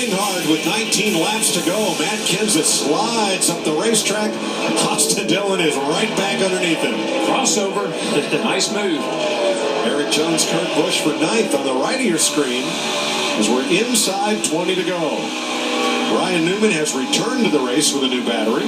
fighting hard with 19 laps to go. Matt Kenseth slides up the racetrack. Austin Dillon is right back underneath him. Crossover. Nice move. Eric Jones, Kurt Busch for 9th on the right of your screen as we're inside 20 to go. Ryan Newman has returned to the race with a new battery.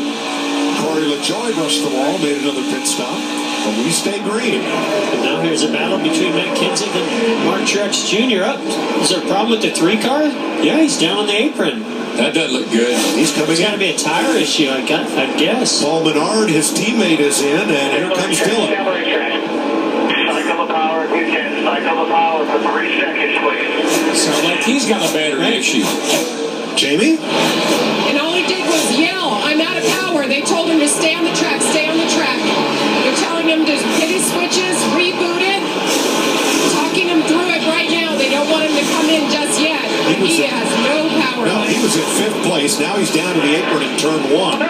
Corey LaJoie brushed the wall, made another pit stop, but we stay green. And now here's a battle between Matt Kenseth and Mark Truex Jr. up. Is there a problem with the 3 car? Yeah, he's down on the apron. That doesn't look good. He's coming in. It's got to be a tire issue, I guess. Paul Menard, his teammate, is in, and here comes Dillon. Cycle of power, if you can. Cycle of power for 3 seconds, please. Sounds like he's got a battery issue. Jamie? And all he did was yell, "I'm out of power." They told him to stay on the track, stay on the track. They're telling him to hit his switches, reboot it, talking him through it right now. They don't want him to come in just yet. He has no power. No, he was in 5th place. Now he's down to the apron in turn 1.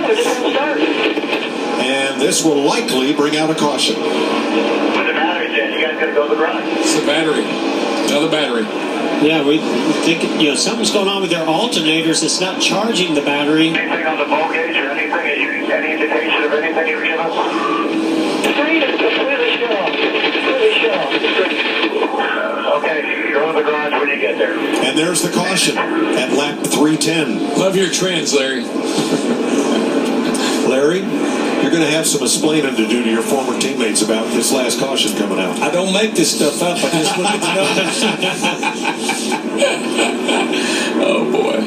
And this will likely bring out a caution. With the battery dead, you guys got to go to the garage. It's the battery. Another battery. Yeah, we think something's going on with their alternators. It's not charging the battery. Anything on the volt gauge or anything? Any indication of anything you give us? Completely shut off. Completely shut off. Okay, you're on the garage when you get there. And there's the caution at lap 310. Love your trends, Larry. Larry, you're going to have some explaining to do to your former teammates about this last caution coming out. I don't make this stuff up. I just look at the numbers. Oh, boy.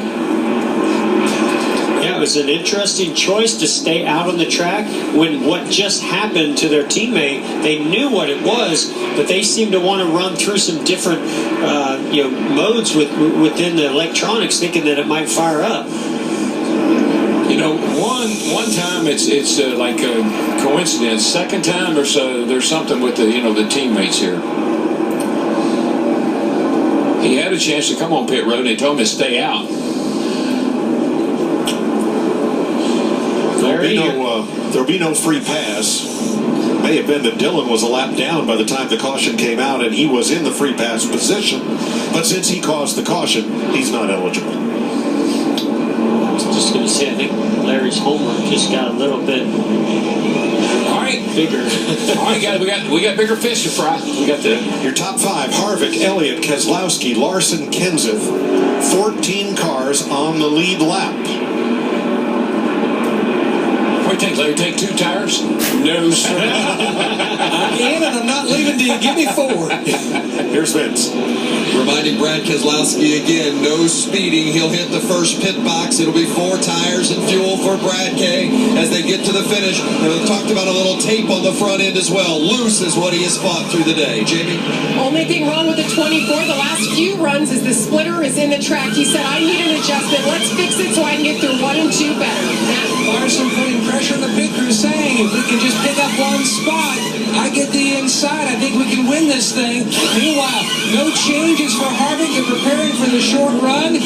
Yeah, it was an interesting choice to stay out on the track when what just happened to their teammate. They knew what it was, but they seemed to want to run through some different modes within the electronics, thinking that it might fire up. You know, one time it's like a coincidence. Second time there's something with the teammates here. He had a chance to come on pit road and they told him to stay out. There'll be no free pass. May have been that Dillon was a lap down by the time the caution came out and he was in the free pass position. But since he caused the caution, he's not eligible. I was just going to say, I think Larry's homework just got a little bit bigger. All right, guys, we got bigger fish to fry. We got your top 5: Harvick, Elliott, Keselowski, Larson, Kenseth. 14 cars on the lead lap. What do you think, Larry? Take 2 tires? No, sir. I'm in and I'm not leaving till you give me 4. Here's Vince. Reminding Brad Keselowski again, no speeding. He'll hit the first pit box. It'll be 4 tires and fuel for Brad K as they get to the finish. And we talked about a little tape on the front end as well. Loose is what he has fought through the day. Jamie? Only thing wrong with the 24 the last few runs is the splitter is in the track. He said, "I need an adjustment. Let's fix it so I can get through 1 and 2 better." Larson putting pressure on the pit crew, saying, if we can just pick up 1 spot, I get the inside. I think we can win this thing. Meanwhile, no changes for Harvick. They're preparing for the short run.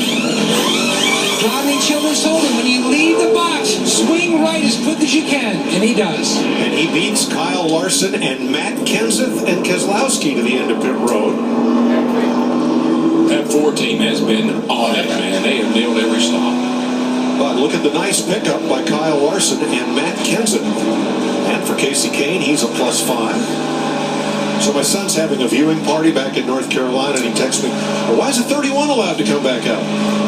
Rodney Childers told him, when you leave the box, swing right as quick as you can. And he does. And he beats Kyle Larson and Matt Kenseth and Keselowski to the end of pit road. That 4 team has been on it, man. They have nailed every stop. But look at the nice pickup by Kyle Larson and Matt Kenseth. And for Casey Kane, he's a +5. So my son's having a viewing party back in North Carolina, and he texts me, "Well, why is the 31 allowed to come back out?"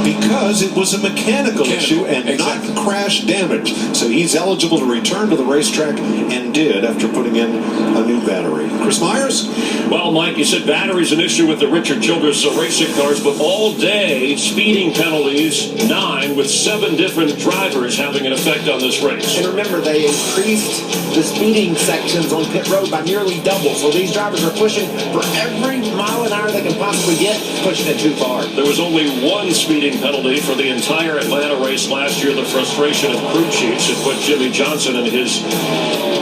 Because it was a mechanical issue and not crash damage. So he's eligible to return to the racetrack and did after putting in a new battery. Chris Myers? Well, Mike, you said battery's an issue with the Richard Childress racing cars, but all day, speeding penalties, 9, with 7 different drivers having an effect on this race. And remember, they increased the speeding sections on pit road by nearly double. So these drivers are pushing for every mile an hour they can possibly get, pushing it too far. There was only 1 speeding penalty for the entire Atlanta race last year. The frustration of crew chiefs had put Jimmy Johnson and his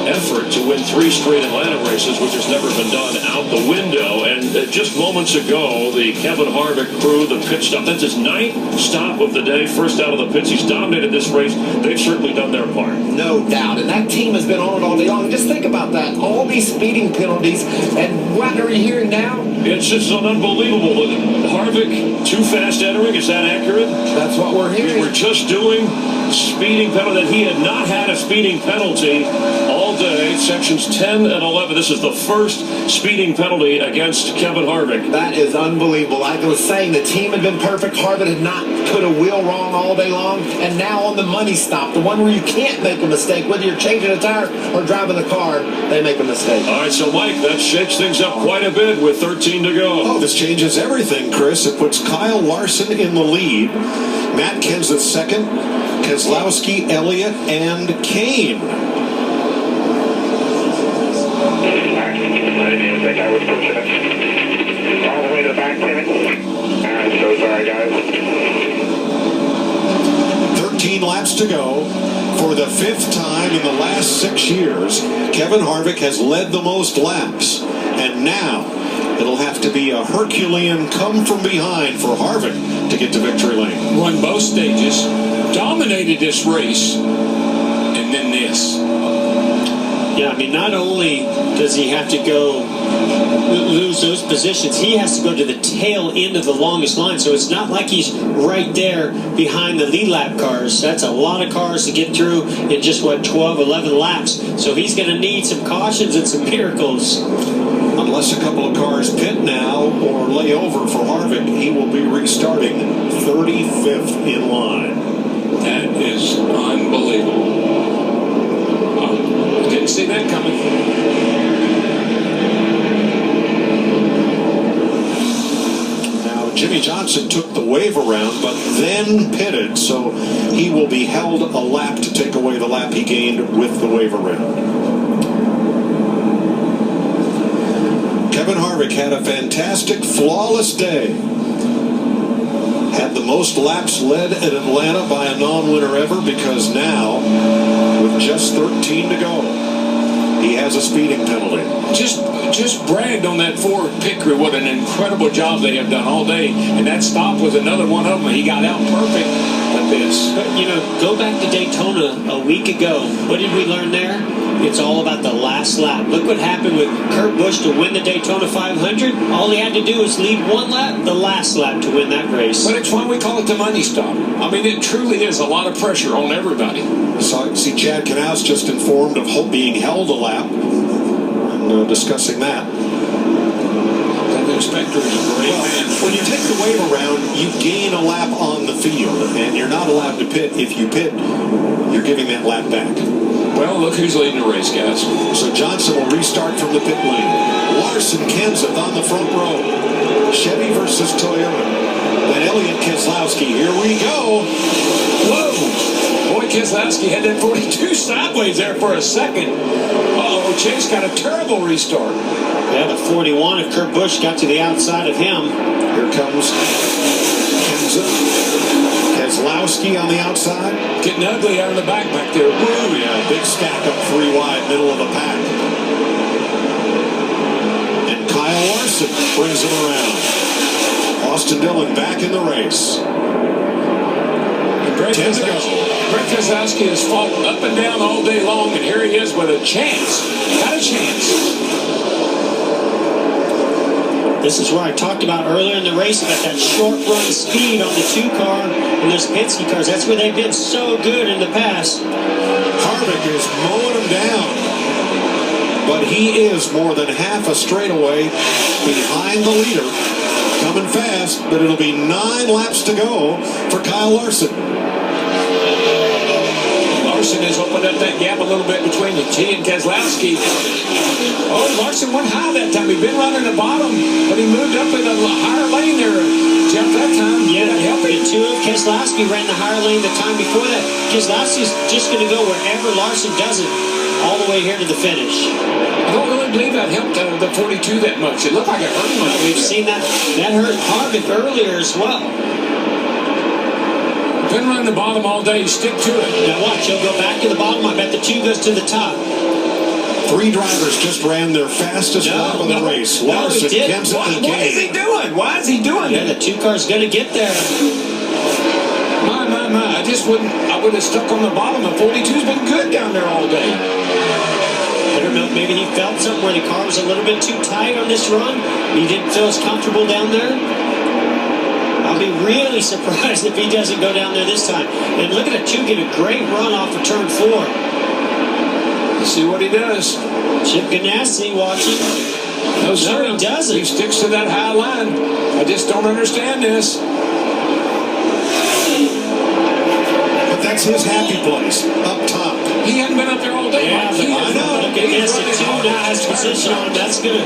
effort to win 3 straight Atlanta races, which has never been done, out the window. And just moments ago, the Kevin Harvick crew, the pit stop, that's his 9th stop of the day, first out of the pits. He's dominated this race. They've certainly done their part. No doubt. And that team has been on it all day long. Just think about that. All these speeding penalties. And what are you hearing now? It's just unbelievable. Harvick, too fast entering. Is that accurate? That's what we're hearing. We were just doing speeding penalty. He had not had a speeding penalty all day. Sections 10 and 11. This is the first speeding penalty against Kevin Harvick. That is unbelievable. Like I was saying, the team had been perfect. Harvick had not put a wheel wrong all day long. And now on the money stop, the one where you can't make a mistake, whether you're changing a tire or driving the car, they make a mistake. All right, so Mike, that shakes things up quite a bit with 13 to go. Oh, this changes everything, Chris. It puts Kyle Larson in the lead. Matt Kenseth second. Keselowski, Elliott, and Kane. I didn't even think I was pushing it. All the way to the back, Timmy. I'm so sorry, guys. 13 laps to go. For the 5th time in the last 6 years, Kevin Harvick has led the most laps. And now it'll have to be a Herculean come from behind for Harvick to get to victory lane. Won both stages, dominated this race, and then this. Yeah, I mean, not only does he have to go lose those positions, he has to go to the tail end of the longest line. So it's not like he's right there behind the lead lap cars. That's a lot of cars to get through in just, 12, 11 laps. So he's going to need some cautions and some miracles. Unless a couple of cars pit now or lay over for Harvick, he will be restarting 35th in line. That is unbelievable. Didn't see that coming. Now, Jimmy Johnson took the wave around, but then pitted, so he will be held a lap to take away the lap he gained with the wave around. Kevin Harvick had a fantastic, flawless day. Had the most laps led at Atlanta by a non-winner ever, because now, with just 13 to go, he has a speeding penalty. Just bragged on that Ford pit crew. What an incredible job they have done all day. And that stop was another one of them. He got out perfect. But this. But, go back to Daytona a week ago. What did we learn there? It's all about the last lap. Look what happened with Kurt Busch to win the Daytona 500. All he had to do was lead one lap, the last lap, to win that race. But it's why we call it the money stop. I mean, it truly is a lot of pressure on everybody. So, see, Chad Knaus just informed of being held a lap. And discussing that. The inspector is a great man. When you take the wave around, you gain a lap on the field, and you're not allowed to pit. If you pit, you're giving that lap back. Well, look who's leading the race, guys. So Johnson will restart from the pit lane. Larson, Kenseth on the front row. Chevy versus Toyota. Then Elliott, Keselowski. Here we go. Whoa! Boy, Keselowski had that 42 sideways there for a second. Uh-oh, Chase got a terrible restart. Yeah, the 41 of Kurt Busch got to the outside of him. Here comes Kenseth. Keselowski on the outside. Getting ugly out of the back there. Woo, yeah, big stack up 3 wide, middle of the pack. And Kyle Larson brings him around. Austin Dillon back in the race. Brett Keselowski has fought up and down all day long, and here he is with a chance. Got a chance. This is where I talked about earlier in the race about that short run speed on the 2-car and those Penske cars. That's where they've been so good in the past. Harvick is mowing him down. But he is more than half a straightaway behind the leader. Coming fast, but it'll be 9 laps to go for Kyle Larson. Larson has opened up that gap a little bit between he and Keselowski. Oh, Larson went high that time. He'd been running the bottom, but he moved up in a higher lane there. Jeff, that time, yeah, the 2 of Keselowski ran the higher lane the time before that. Keselowski's just going to go wherever Larson does it, all the way here to the finish. I don't really believe that helped the 42 that much. It looked like it hurt him. No, we've seen that. That hurt Harvick earlier as well. Been running the bottom all day. Stick to it. Now watch. He'll go back to the bottom. I bet the 2 goes to the top. 3 drivers just ran their fastest lap of the race. Larson, Kenseth, and Kane. What is he doing? Why is he doing that? The 2 car's going to get there. My. I would have stuck on the bottom. The 42's been good down there all day. I don't know, maybe he felt something where the car was a little bit too tight on this run. He didn't feel as comfortable down there. I'll be really surprised if he doesn't go down there this time. And look at the two get a great run off of turn 4. Let's see what he does. Chip Ganassi watching. No, sir. he doesn't. He sticks to that high line. I just don't understand this. But that's his happy place, up top. He hadn't been up there all day. Yeah, Mike. He I has know. been- Look at he's this. running The hard. 2 has position on him. That's going to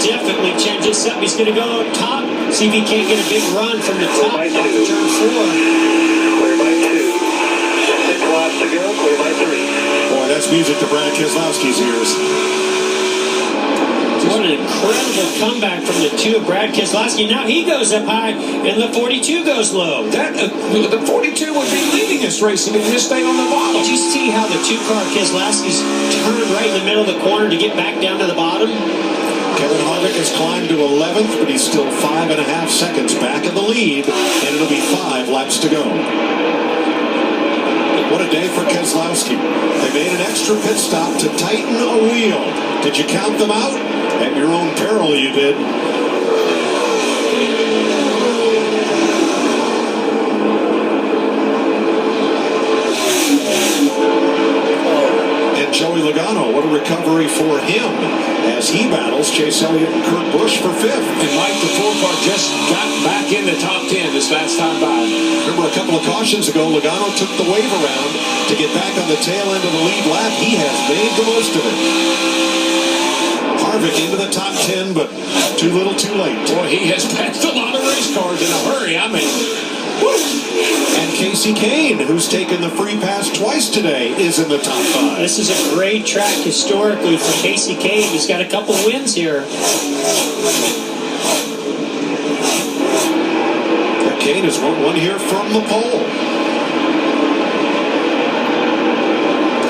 definitely change this up. He's going to go up top. See if he can't get a big run from the top off of turn 4. Clear by 2. 6 laps to go. Clear by 3. Boy, that's music to Brad Keselowski's ears. What an incredible comeback from the 2 of Brad Keselowski. Now he goes up high, and the 42 goes low. That the 42 would be leading this race if he just stayed on the bottom. Did you see how the 2-car Keselowski's turned right in the middle of the corner to get back down to the bottom? Kevin Harvick has climbed to 11th, but he's still 5.5 seconds back in the lead, and it'll be 5 laps to go. What a day for Keselowski. They made an extra pit stop to tighten a wheel. Did you count them out? At your own peril, you did. And Joey Logano, what a recovery for him as he battles Chase Elliott and Kurt Busch for 5th. And Mike, the 4-car just got back in the top 10 this last time by. Remember a couple of cautions ago, Logano took the wave around to get back on the tail end of the lead lap. He has made the most of it. Harvick into the top 10, but too little too late. Boy, he has passed a lot of race cars in a hurry. I mean, woo. And Casey Kane, who's taken the free pass twice today, is in the top 5. This is a great track historically for Casey Kane. He's got a couple wins here. Kane has won one here from the pole.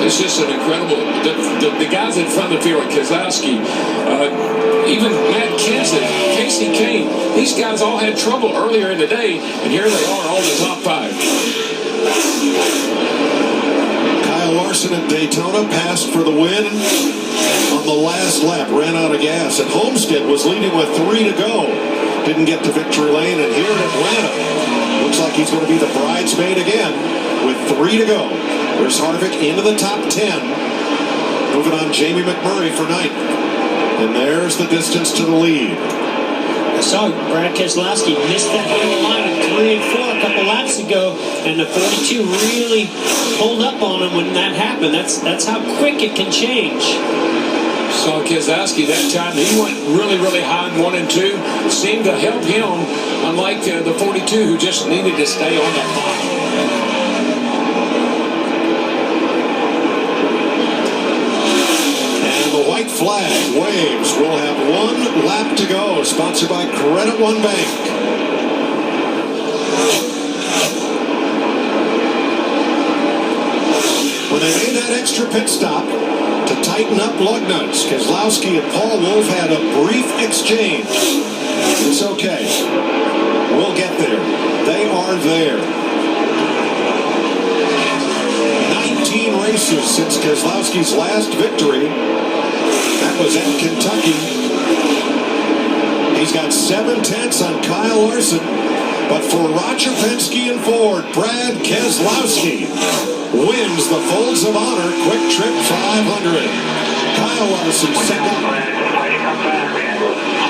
It's just an incredible. The guys in front of the field, Keselowski, even Matt Kenseth, Casey Kane, these guys all had trouble earlier in the day, and here they are, all the top 5. Kyle Larson at Daytona passed for the win on the last lap, ran out of gas, and Homestead was leading with 3 to go. Didn't get to victory lane, and here in Atlanta, looks like he's going to be the bridesmaid again with 3 to go. There's Harvick into the top 10. Moving on, Jamie McMurray for 9th. And there's the distance to the lead. I saw Brad Keselowski miss that middle line of 3 and 4 a couple laps ago, and the 42 really pulled up on him when that happened. That's how quick it can change. Saw Keselowski that time. He went really, really high in 1 and 2. Seemed to help him, unlike the 42 who just needed to stay on the bottom. White flag waves. We'll have 1 lap to go. Sponsored by Credit One Bank. When they made that extra pit stop to tighten up lug nuts, Keselowski and Paul Wolf had a brief exchange. It's okay. We'll get there. They are there. 19 races since Keselowski's last victory. That was at Kentucky. He's got 7/10 on Kyle Larson. But for Roger Penske and Ford, Brad Keselowski wins the Folds of Honor QuikTrip 500. Kyle Larson second. Why you come back, man?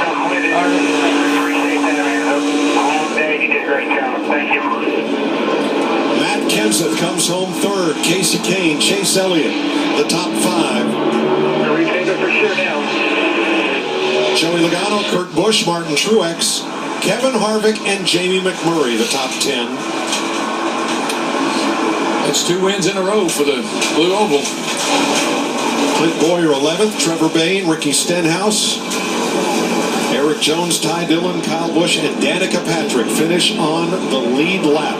Stuck with it. Appreciate that, man. All day, you did a great job. Thank you. Matt Kenseth comes home 3rd. Casey Kane, Chase Elliott, the top 5. For sure now. Joey Logano, Kurt Busch, Martin Truex, Kevin Harvick, and Jamie McMurray, the top 10. That's 2 wins in a row for the Blue Oval. Clint Boyer 11th, Trevor Bayne, Ricky Stenhouse, Eric Jones, Ty Dillon, Kyle Busch, and Danica Patrick finish on the lead lap.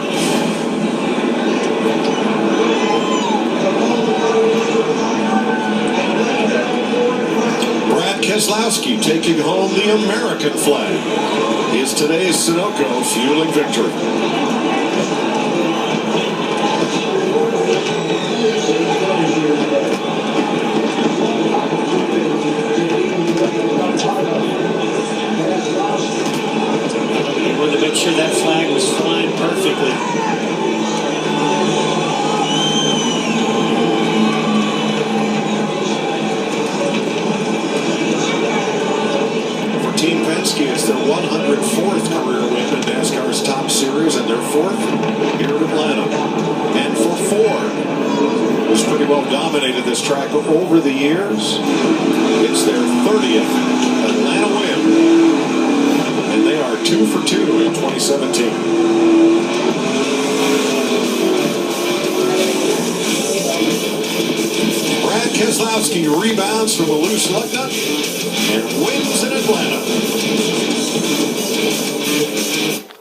Keselowski taking home the American flag. Is today's Sunoco fueling victory. They wanted to make sure that flag was Keselowski. It's their 104th career win in NASCAR's top series and their 4th here at Atlanta. And for Ford, who's pretty well dominated this track over the years, it's their 30th Atlanta win. And they are 2 for 2 in 2017. Brad Keselowski rebounds from a loose lug nut and wins in Atlanta.